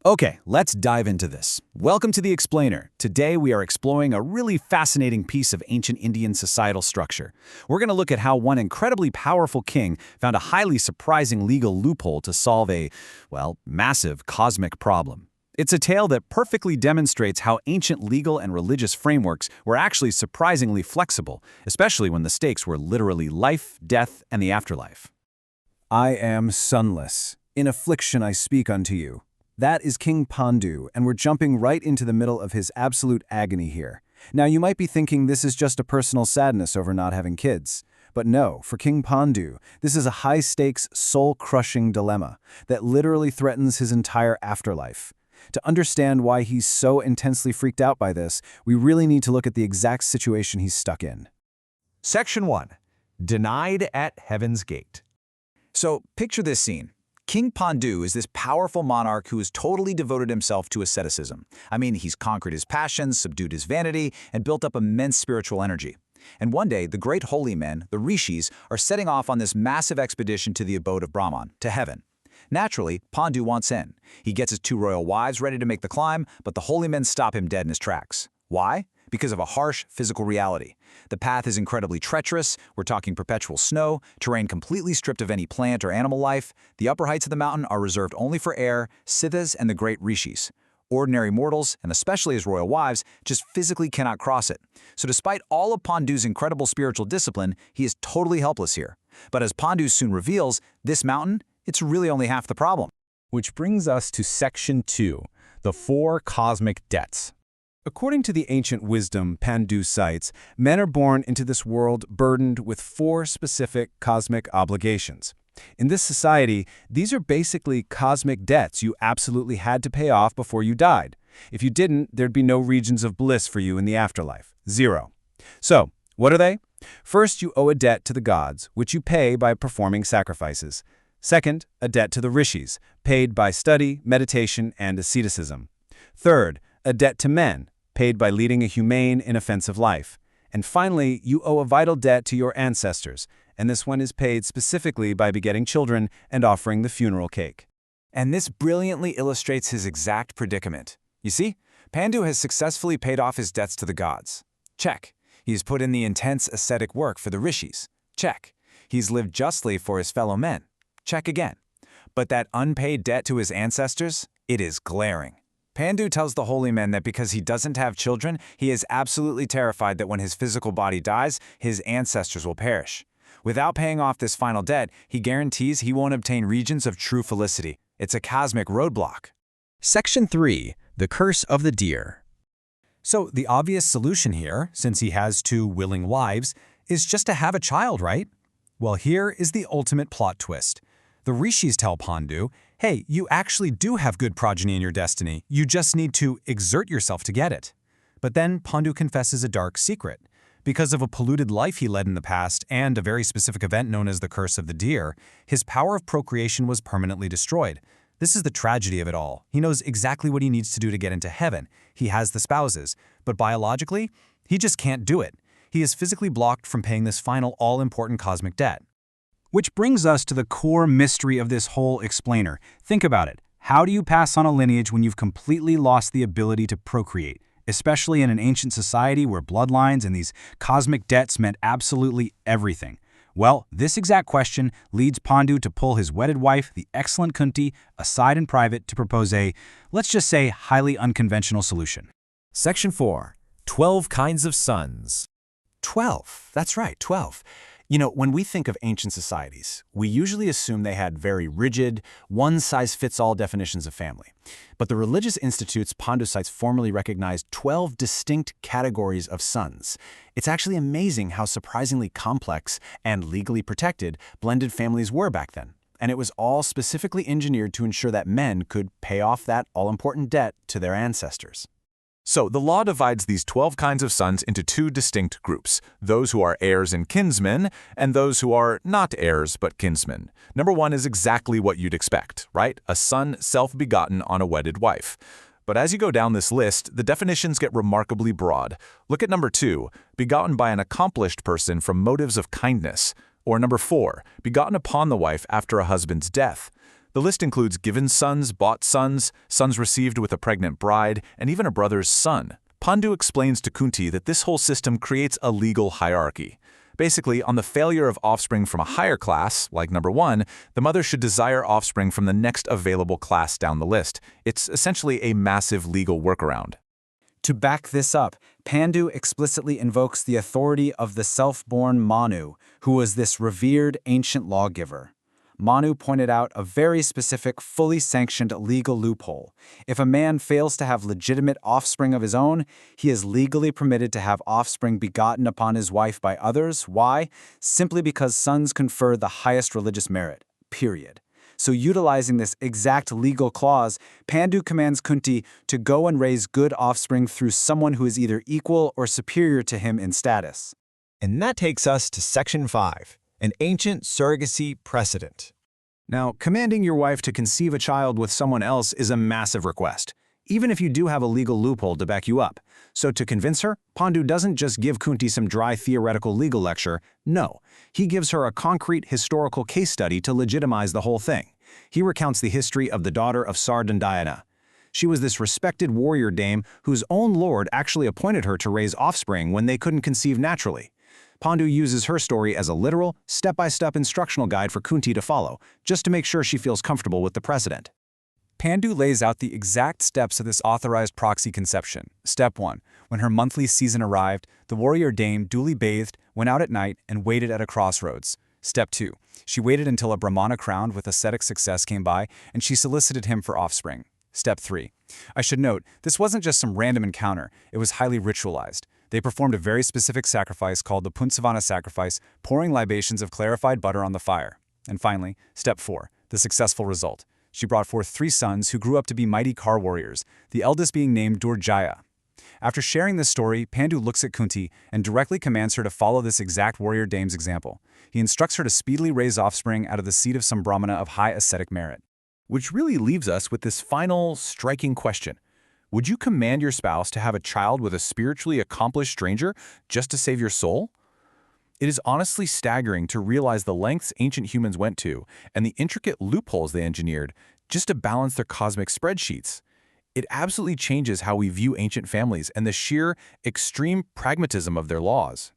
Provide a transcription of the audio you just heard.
Okay, let's dive into this. Welcome to The Explainer. Today we are exploring a really fascinating piece of ancient Indian societal structure. We're going to look at how one incredibly powerful king found a highly surprising legal loophole to solve a, well, massive cosmic problem. It's a tale that perfectly demonstrates how ancient legal and religious frameworks were actually surprisingly flexible, especially when the stakes were literally life, death, and the afterlife. I am sonless. In affliction I speak unto you. That is King Pandu, and we're jumping right into the middle of his absolute agony here. Now, you might be thinking this is just a personal sadness over not having kids. But no, for King Pandu, this is a high-stakes, soul-crushing dilemma that literally threatens his entire afterlife. To understand why he's so intensely freaked out by this, we really need to look at the exact situation he's stuck in. Section 1. Denied at Heaven's Gate. So, picture this scene. King Pandu is this powerful monarch who has totally devoted himself to asceticism. I mean, he's conquered his passions, subdued his vanity, and built up immense spiritual energy. And one day, the great holy men, the Rishis, are setting off on this massive expedition to the abode of Brahman, to heaven. Naturally, Pandu wants in. He gets his 2 royal wives ready to make the climb, but the holy men stop him dead in his tracks. Why? Because of a harsh physical reality. The path is incredibly treacherous, we're talking perpetual snow, terrain completely stripped of any plant or animal life. The upper heights of the mountain are reserved only for air, siddhas, and the great Rishis. Ordinary mortals, and especially his royal wives, just physically cannot cross it. So despite all of Pandu's incredible spiritual discipline, he is totally helpless here. But as Pandu soon reveals, this mountain, it's really only half the problem. Which brings us to Section 2, the 4 cosmic debts. According to the ancient wisdom Pandu cites, men are born into this world burdened with 4 specific cosmic obligations. In this society, these are basically cosmic debts you absolutely had to pay off before you died. If you didn't, there'd be no regions of bliss for you in the afterlife. 0. So, what are they? First, you owe a debt to the gods, which you pay by performing sacrifices. Second, a debt to the Rishis, paid by study, meditation, and asceticism. Third, a debt to men, paid by leading a humane, inoffensive life. And finally, you owe a vital debt to your ancestors, and this one is paid specifically by begetting children and offering the funeral cake. And this brilliantly illustrates his exact predicament. You see, Pandu has successfully paid off his debts to the gods. Check. He's put in the intense ascetic work for the Rishis. Check. He's lived justly for his fellow men. Check again. But that unpaid debt to his ancestors, it is glaring. Pandu tells the holy men that because he doesn't have children, he is absolutely terrified that when his physical body dies, his ancestors will perish. Without paying off this final debt, he guarantees he won't obtain regions of true felicity. It's a cosmic roadblock. Section 3, the curse of the deer. So the obvious solution here, since he has 2 willing wives, is just to have a child, right? Well, here is the ultimate plot twist. The Rishis tell Pandu, hey, you actually do have good progeny in your destiny, you just need to exert yourself to get it. But then Pandu confesses a dark secret. Because of a polluted life he led in the past and a very specific event known as the curse of the deer, his power of procreation was permanently destroyed. This is the tragedy of it all. He knows exactly what he needs to do to get into heaven. He has the spouses, but biologically, he just can't do it. He is physically blocked from paying this final all-important cosmic debt. Which brings us to the core mystery of this whole explainer. Think about it. How do you pass on a lineage when you've completely lost the ability to procreate, especially in an ancient society where bloodlines and these cosmic debts meant absolutely everything? Well, this exact question leads Pandu to pull his wedded wife, the excellent Kunti, aside in private to propose a, let's just say, highly unconventional solution. Section 4. 12 kinds of sons. 12. That's right, 12. You know, when we think of ancient societies, we usually assume they had very rigid, one-size-fits-all definitions of family. But the religious institutes Pandu cites formally recognized 12 distinct categories of sons. It's actually amazing how surprisingly complex and legally protected blended families were back then. And it was all specifically engineered to ensure that men could pay off that all-important debt to their ancestors. So the law divides these 12 kinds of sons into 2 distinct groups, those who are heirs and kinsmen, and those who are not heirs but kinsmen. Number 1 is exactly what you'd expect, right? A son self-begotten on a wedded wife. But as you go down this list, the definitions get remarkably broad. Look at number 2, begotten by an accomplished person from motives of kindness. Or number 4, begotten upon the wife after a husband's death. The list includes given sons, bought sons, sons received with a pregnant bride, and even a brother's son. Pandu explains to Kunti that this whole system creates a legal hierarchy. Basically, on the failure of offspring from a higher class, like number 1, the mother should desire offspring from the next available class down the list. It's essentially a massive legal workaround. To back this up, Pandu explicitly invokes the authority of the self-born Manu, who was this revered ancient lawgiver. Manu pointed out a very specific, fully sanctioned legal loophole. If a man fails to have legitimate offspring of his own, he is legally permitted to have offspring begotten upon his wife by others. Why? Simply because sons confer the highest religious merit, period. So utilizing this exact legal clause, Pandu commands Kunti to go and raise good offspring through someone who is either equal or superior to him in status. And that takes us to Section 5, an ancient surrogacy precedent. Now, commanding your wife to conceive a child with someone else is a massive request, even if you do have a legal loophole to back you up. So to convince her, Pandu doesn't just give Kunti some dry theoretical legal lecture. No, he gives her a concrete historical case study to legitimize the whole thing. He recounts the history of the daughter of Sardandayana. She was this respected warrior dame whose own lord actually appointed her to raise offspring when they couldn't conceive naturally. Pandu uses her story as a literal, step-by-step instructional guide for Kunti to follow, just to make sure she feels comfortable with the precedent. Pandu lays out the exact steps of this authorized proxy conception. Step 1. When her monthly season arrived, the warrior dame duly bathed, went out at night, and waited at a crossroads. Step 2. She waited until a Brahmana crowned with ascetic success came by, and she solicited him for offspring. Step 3. I should note, this wasn't just some random encounter, it was highly ritualized. They performed a very specific sacrifice called the Puntsavana sacrifice, pouring libations of clarified butter on the fire. And finally, Step 4. The successful result. She brought forth 3 sons who grew up to be mighty car warriors, the eldest being named Durjaya. After sharing this story, Pandu looks at Kunti and directly commands her to follow this exact warrior dame's example. He instructs her to speedily raise offspring out of the seed of some Brahmana of high ascetic merit. Which really leaves us with this final, striking question. Would you command your spouse to have a child with a spiritually accomplished stranger just to save your soul? It is honestly staggering to realize the lengths ancient humans went to and the intricate loopholes they engineered just to balance their cosmic spreadsheets. It absolutely changes how we view ancient families and the sheer, extreme pragmatism of their laws.